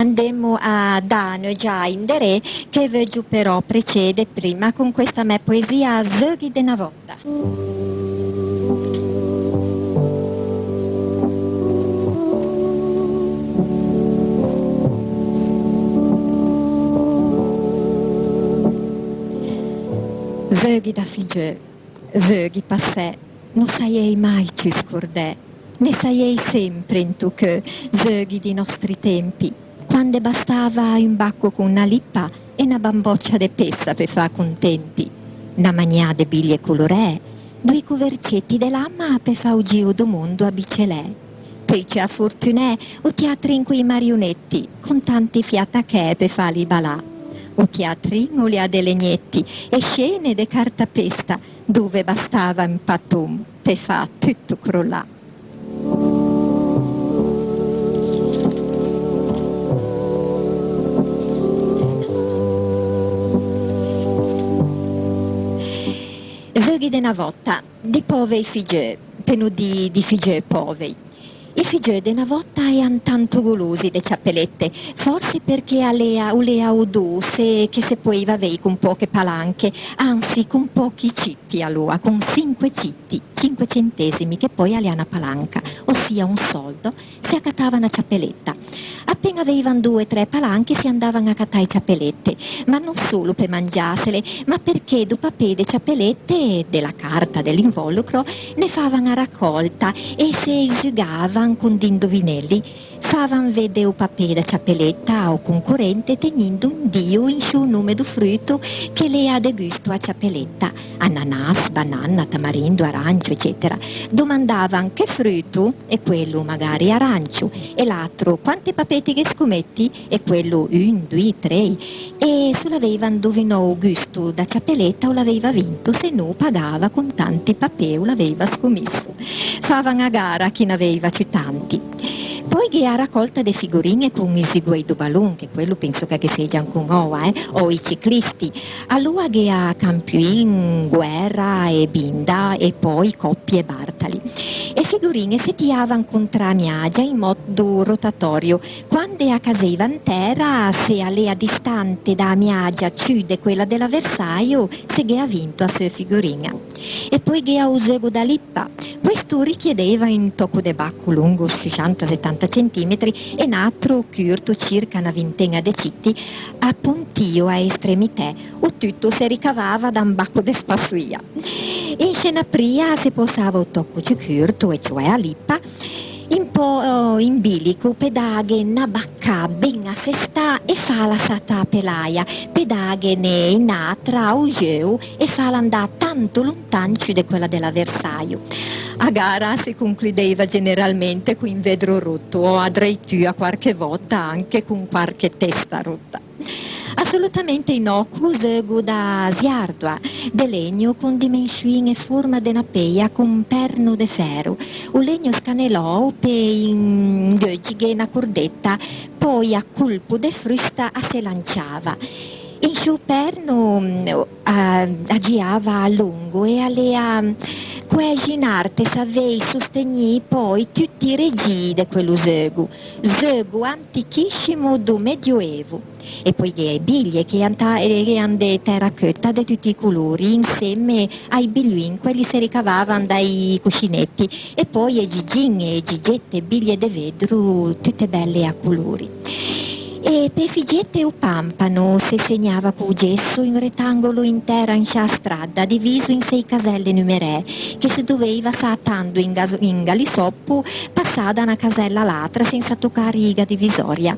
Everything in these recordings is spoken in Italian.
Andemmo a Danio già in Dere, che veggio però precede prima con questa mia poesia Zögi dena volta. Zögi da figeu, zögi passè, non saiei mai ci scordè, ne saiei sempre in tu che zöghi di nostri tempi, quando bastava un bacco con una lippa e una bamboccia de pessa per fa contenti, una manìà de biglie colorè, due covercetti de lamma per fa o giro do mondo a bicelè. Poi c'è a fortunè o teatri in quei marionetti, con tanti fiata che per fa li balà. O teatrino le ha de legnetti e scene de cartapesta, dove bastava un patum per fa tutto crollà. Zöghi de una volta, di povei figeu, penu di figeu povei. I figeu de una volta eran tanto golosi de ciappellette, forse perché ulea odose che se poteva avere con poche palanche, anzi con pochi citti allora, con 5 citti, 5 centesimi, che poi alle una palanca, ossia un soldo, si accattava una ciappelletta. Appena avevano 2 o 3 palanche si andavano a cattare ciappellette, ma non solo per mangiarsele, ma perché dopo de ciappellette della carta, dell'involucro, ne favano a raccolta e se giocavano con d'indovinelli, favan vedere o papè da ciappelletta o concorrente tenendo un dio in suo nome do frutto che le ha de gusto a ciappelletta, ananas, banana, tamarindo, arancio, eccetera. Domandavan che frutto e quello magari arancio e l'altro quante papeti che scommetti e quello 1, 2, 3 e se l'avevan indovinò gusto da ciappelletta o l'aveva vinto, se no pagava con tanti papè o l'aveva scommesso. Favan a gara chi ne aveva tanti. Poi che ha raccolta de figurine con i seguido ballon, che quello penso che sia con Oa, o i ciclisti. Allora che ha Campion, Guerra e Binda e poi Coppi e Bartali. E figurine si tiavano contra Miagia in modo rotatorio. Quando a casevan terra, se allea distante da Miagia chiude quella della Versailles, se che ha vinto a sua figurina. E poi che ha usato da lippa. Questo richiedeva in tocco de bacco lungo 60-70 centimetri e un altro curto circa una vintena de citti a puntio a estremità, o tutto si ricavava da un bacco de spassuia. In scena pria si posava un tocco più curto, e cioè a lippa, un po' in bilico, pedaghe una bacca ben assestà e fa la sata a pelaia, pedaghe ne in atra o geu e fa l'andà tanto lontanci di quella della Versailles. A gara si concludeva generalmente con vedro rotto o addirittura qualche volta anche con qualche testa rotta. Assolutamente innocuo zögo da ziardua, de legno con dimensioni e forma de una peia con perno de ferro. Un legno scanelò per ingögige una cordetta, poi a colpo de frusta a se lanciava. Il suo perno agiava a lungo e alea coeginarte savei sostegni poi tutti i regi di quello zögo antichissimo do Medioevo. E poi le biglie che hanno de terracotta di tutti i colori insieme ai biluin, quelli si ricavavano dai cuscinetti e poi e gigin e gigette, biglie de vetro tutte belle a colori. E per figette o pampano si segnava con gesso in rettangolo intera in scia strada, diviso in 6 caselle numerè, che si doveva saltando in galisoppo passare da una casella all'altra senza toccare riga divisoria.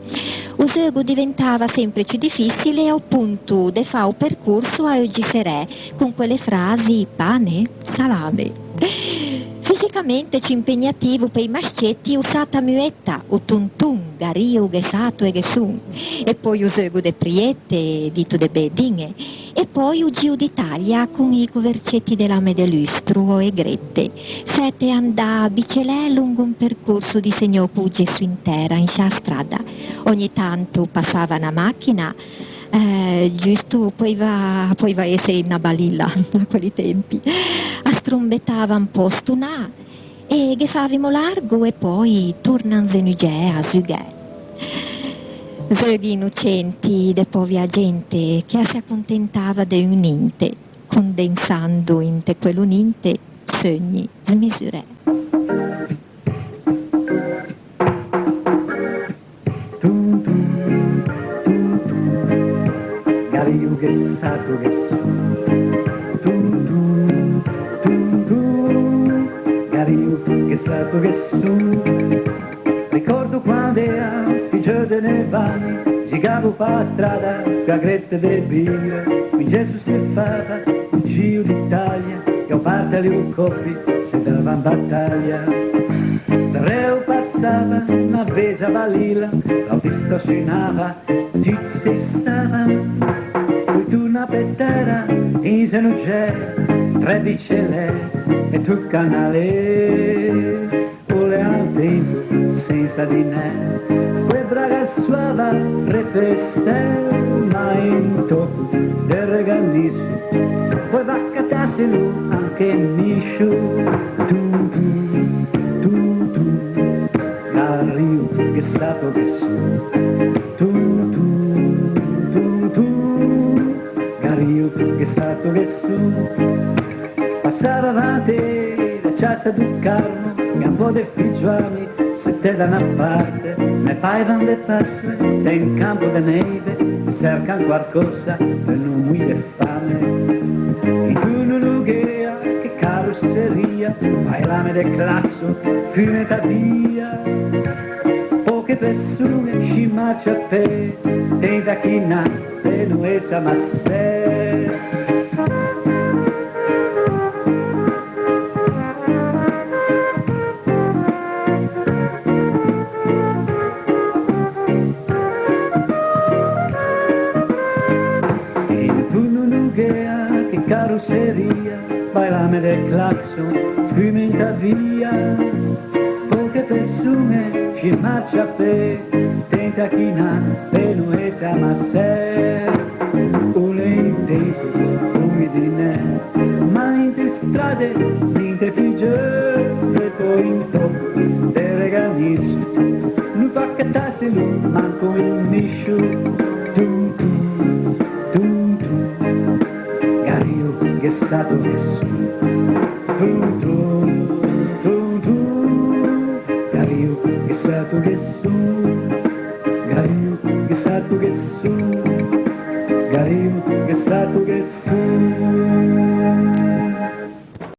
Il gioco diventava sempre più difficile a punto di fare un percorso a oggi serè, con quelle frasi pane, salame. Fisicamente ci impegnativo per i maschietti usata muetta, o tuntun, gario, gesato e gesun, e poi usago de priette, dito de bedine, e poi il giro d'Italia con i covercetti de lame de lustro e grette. Sette andà a bicelè lungo un percorso disegnato pugge su intera in scia strada. Ogni tanto passava una macchina, giusto poteva essere una balilla a quei tempi, a strombettava un po' stunà e che favimo largo e poi tornanzene a zugè. Svegli innocenti de povia gente che si accontentava de un ninte, condensando in te quello ninte sogni smisurati. Gario che stato che Gario che stato che ricordo quando era figlio de nevani, gigavo per la strada, cagrette del birre, mi Gesù si è fatta, un giro d'Italia, che ho parte di un coppi, si dava in battaglia. Il reo passava, una vesa valila, l'autista suonava, ci si stava, poi tu una pettera, in se non c'è, 13 lei, e tu canale, volevo tempo, senza di me, quel ragazzuava repesse, ma in tocco del regalissimo, poi va a catarselo anche in miscio, tu, Gario che stato che tu, Gario che stato che passava avanti la ciassa del Carmo, che un po' di figliuoli se te da una parte, ne paivano le passe, te in campo de neve, cercano qualcosa per non morire fame. In una lugheria, che carrosseria, fai lame del claxon, fumeta via, poche persone ci marcia a te, te da chi natte non è sa ma sé. Carrosseria, bailame del claxon, fumenta via, poche persone ci marcia per, tenta chi na, per non essere ma sé, une in tempo, come di ne, ma in te strade, in te figge, e poi in te